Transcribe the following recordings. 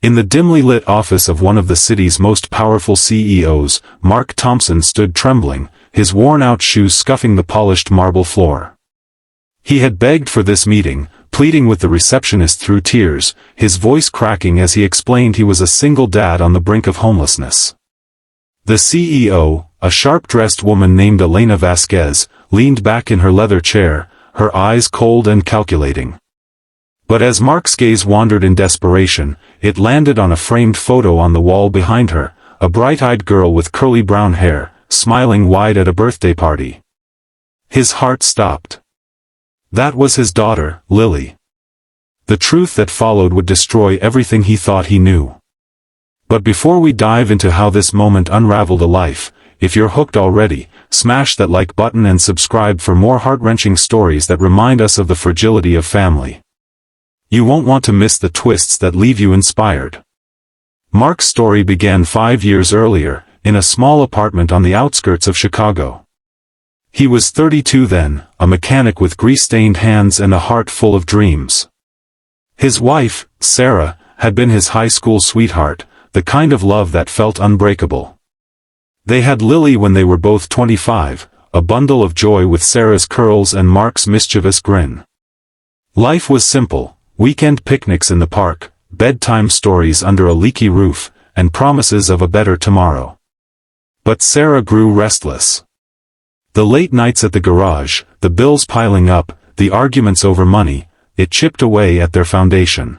In the dimly lit office of one of the city's most powerful CEOs, Mark Thompson stood trembling, his worn-out shoes scuffing the polished marble floor. He had begged for this meeting, pleading with the receptionist through tears, his voice cracking as he explained he was a single dad on the brink of homelessness. The CEO, a sharp-dressed woman named Elena Vasquez, leaned back in her leather chair, her eyes cold and calculating. But as Mark's gaze wandered in desperation, it landed on a framed photo on the wall behind her, a bright-eyed girl with curly brown hair, smiling wide at a birthday party. His heart stopped. That was his daughter, Lily. The truth that followed would destroy everything he thought he knew. But before we dive into how this moment unraveled a life, if you're hooked already, smash that like button and subscribe for more heart-wrenching stories that remind us of the fragility of family. You won't want to miss the twists that leave you inspired. Mark's story began 5 years earlier, in a small apartment on the outskirts of Chicago. He was 32 then, a mechanic with grease-stained hands and a heart full of dreams. His wife, Sarah, had been his high school sweetheart, the kind of love that felt unbreakable. They had Lily when they were both 25, a bundle of joy with Sarah's curls and Mark's mischievous grin. Life was simple, weekend picnics in the park, bedtime stories under a leaky roof, and promises of a better tomorrow. But Sarah grew restless. The late nights at the garage, the bills piling up, the arguments over money, it chipped away at their foundation.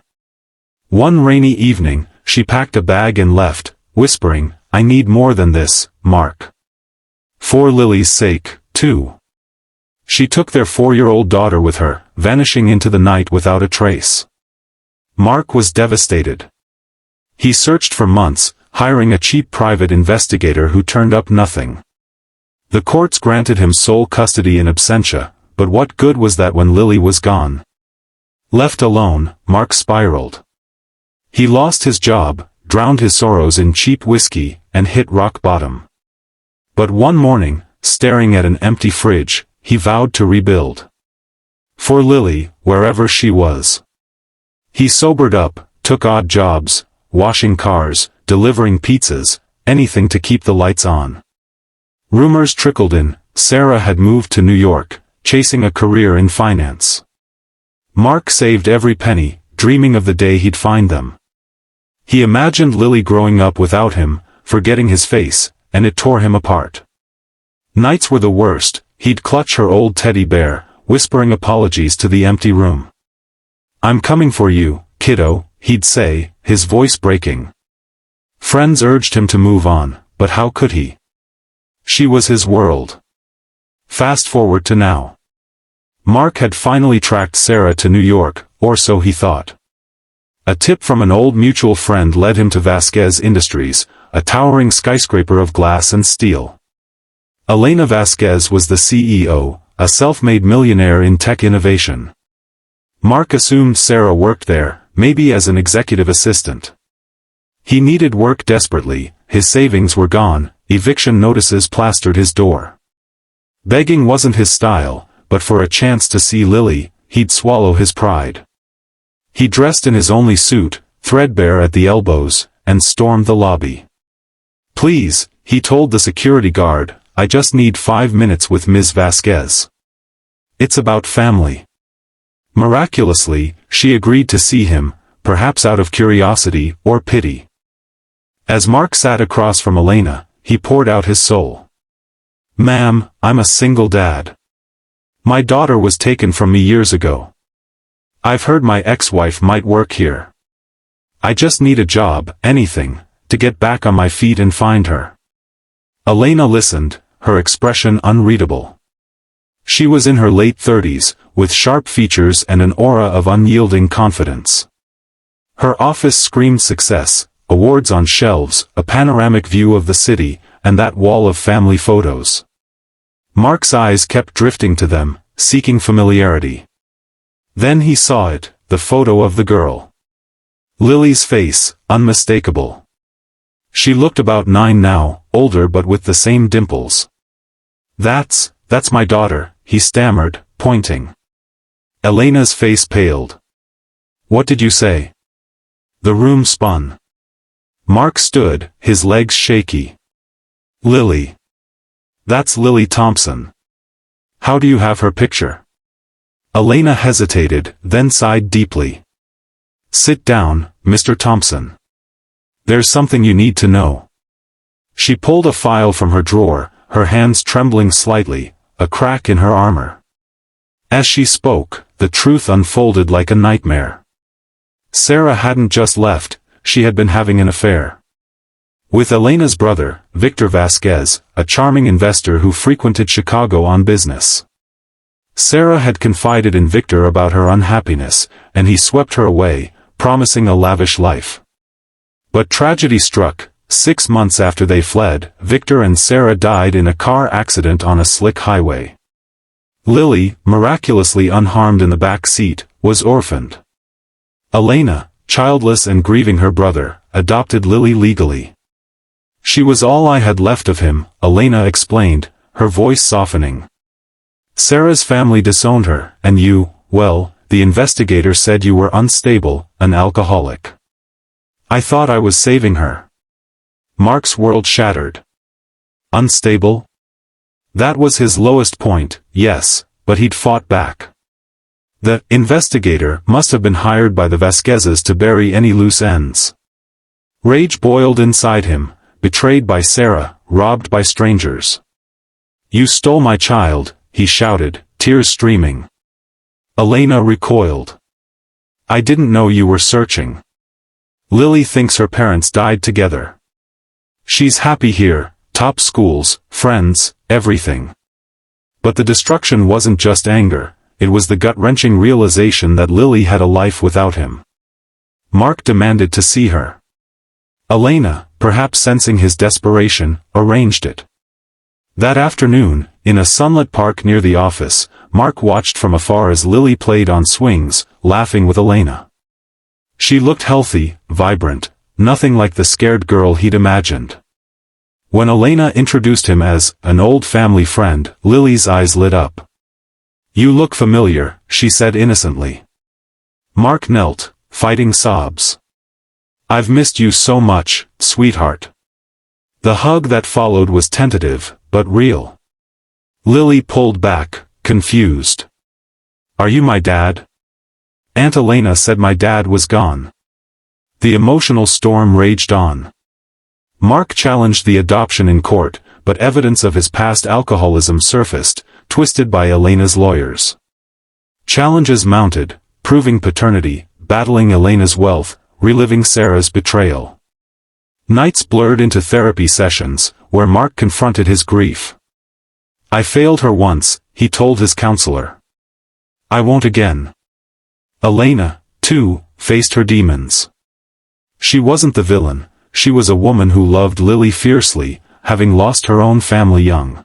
One rainy evening, she packed a bag and left, whispering, "I need more than this, Mark. For Lily's sake, too." She took their 4-year-old daughter with her, vanishing into the night without a trace. Mark was devastated. He searched for months, hiring a cheap private investigator who turned up nothing. The courts granted him sole custody in absentia, but what good was that when Lily was gone? Left alone, Mark spiraled. He lost his job, drowned his sorrows in cheap whiskey, and hit rock bottom. But one morning, staring at an empty fridge, he vowed to rebuild. For Lily, wherever she was. He sobered up, took odd jobs, washing cars, delivering pizzas, anything to keep the lights on. Rumors trickled in, Sarah had moved to New York, chasing a career in finance. Mark saved every penny, dreaming of the day he'd find them. He imagined Lily growing up without him, forgetting his face, and it tore him apart. Nights were the worst, he'd clutch her old teddy bear, whispering apologies to the empty room. "I'm coming for you, kiddo," he'd say, his voice breaking. Friends urged him to move on, but how could he? She was his world. Fast forward to now. Mark had finally tracked Sarah to New York, or so he thought. A tip from an old mutual friend led him to Vasquez Industries, a towering skyscraper of glass and steel. Elena Vasquez was the CEO, a self-made millionaire in tech innovation. Mark assumed Sarah worked there, maybe as an executive assistant. He needed work desperately, his savings were gone, eviction notices plastered his door. Begging wasn't his style, but for a chance to see Lily, he'd swallow his pride. He dressed in his only suit, threadbare at the elbows, and stormed the lobby. "Please," he told the security guard, "I just need 5 minutes with Ms. Vasquez. It's about family." Miraculously, she agreed to see him, perhaps out of curiosity or pity. As Mark sat across from Elena, he poured out his soul. "Ma'am, I'm a single dad. My daughter was taken from me years ago. I've heard my ex-wife might work here. I just need a job, anything, to get back on my feet and find her." Elena listened, her expression unreadable. She was in her late 30s, with sharp features and an aura of unyielding confidence. Her office screamed success, awards on shelves, a panoramic view of the city, and that wall of family photos. Mark's eyes kept drifting to them, seeking familiarity. Then he saw it, the photo of the girl. Lily's face, unmistakable. She looked about 9 now, older but with the same dimples. That's my daughter," he stammered, pointing. Elena's face paled. "What did you say?" The room spun. Mark stood, his legs shaky. Lily. That's Lily Thompson. How do you have her picture? Elena hesitated, then sighed deeply. Sit down, Mr. Thompson. There's something you need to know. She pulled a file from her drawer, her hands trembling slightly, a crack in her armor. As she spoke, the truth unfolded like a nightmare. Sarah hadn't just left, she had been having an affair with Elena's brother, Victor Vasquez, a charming investor who frequented Chicago on business. Sarah had confided in Victor about her unhappiness, and he swept her away, promising a lavish life. But tragedy struck. 6 months after they fled, Victor and Sarah died in a car accident on a slick highway. Lily, miraculously unharmed in the back seat, was orphaned. Elena, childless and grieving her brother, adopted Lily legally. She was all I had left of him, Elena explained, her voice softening. Sarah's family disowned her, and you, well, the investigator said you were unstable, an alcoholic. I thought I was saving her. Mark's world shattered. Unstable? That was his lowest point, yes, but he'd fought back. The investigator must have been hired by the Vasquezes to bury any loose ends. Rage boiled inside him, betrayed by Sarah, robbed by strangers. You stole my child, he shouted, tears streaming. Elena recoiled. I didn't know you were searching. Lily thinks her parents died together. She's happy here, top schools, friends, everything. But the destruction wasn't just anger, it was the gut-wrenching realization that Lily had a life without him. Mark demanded to see her. Elena, perhaps sensing his desperation, arranged it. That afternoon, in a sunlit park near the office, Mark watched from afar as Lily played on swings, laughing with Elena. She looked healthy, vibrant, nothing like the scared girl he'd imagined. When Elena introduced him as an old family friend, Lily's eyes lit up. You look familiar, she said innocently. Mark knelt, fighting sobs. I've missed you so much, sweetheart. The hug that followed was tentative, but real. Lily pulled back, confused. Are you my dad? Aunt Elena said my dad was gone. The emotional storm raged on. Mark challenged the adoption in court, but evidence of his past alcoholism surfaced, twisted by Elena's lawyers. Challenges mounted, proving paternity, battling Elena's wealth, reliving Sarah's betrayal. Nights blurred into therapy sessions, where Mark confronted his grief. I failed her once, he told his counselor. I won't again. Elena, too, faced her demons. She wasn't the villain, she was a woman who loved Lily fiercely, having lost her own family young.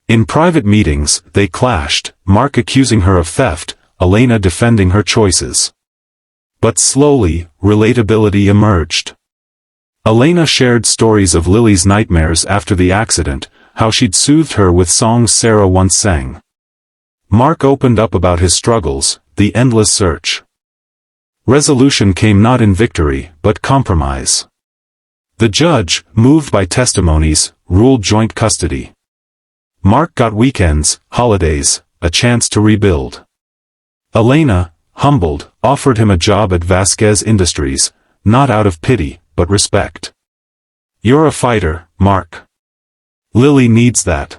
In private meetings, they clashed, Mark accusing her of theft, Elena defending her choices. But slowly, relatability emerged. Elena shared stories of Lily's nightmares after the accident, how she'd soothed her with songs Sarah once sang. Mark opened up about his struggles, the endless search. Resolution came not in victory, but compromise. The judge, moved by testimonies, ruled joint custody. Mark got weekends, holidays, a chance to rebuild. Elena, humbled, offered him a job at Vasquez Industries, not out of pity, but respect. You're a fighter, Mark. Lily needs that.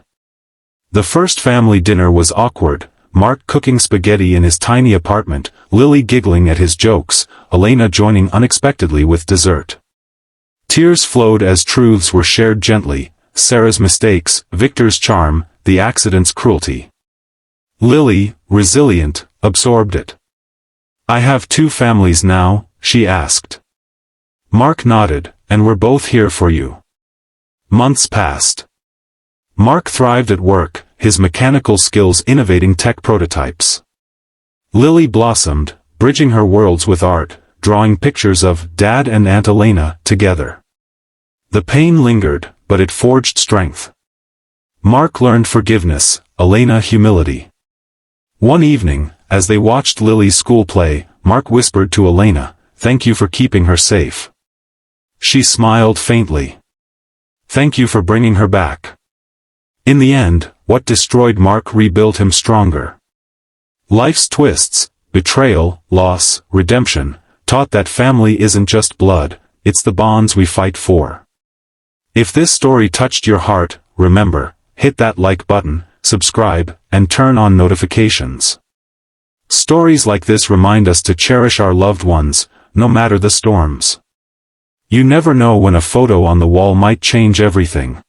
The first family dinner was awkward, Mark cooking spaghetti in his tiny apartment, Lily giggling at his jokes, Elena joining unexpectedly with dessert. Tears flowed as truths were shared gently, Sarah's mistakes, Victor's charm, the accident's cruelty. Lily, resilient, absorbed it. I have 2 families now, she asked. Mark nodded, and we're both here for you. Months passed. Mark thrived at work, his mechanical skills innovating tech prototypes. Lily blossomed, bridging her worlds with art, drawing pictures of Dad and Aunt Elena together. The pain lingered, but it forged strength. Mark learned forgiveness, Elena humility. One evening, as they watched Lily's school play, Mark whispered to Elena, thank you for keeping her safe. She smiled faintly. Thank you for bringing her back. In the end, what destroyed Mark rebuilt him stronger. Life's twists, betrayal, loss, redemption, taught that family isn't just blood, it's the bonds we fight for. If this story touched your heart, remember, hit that like button, subscribe, and turn on notifications. Stories like this remind us to cherish our loved ones, no matter the storms. You never know when a photo on the wall might change everything.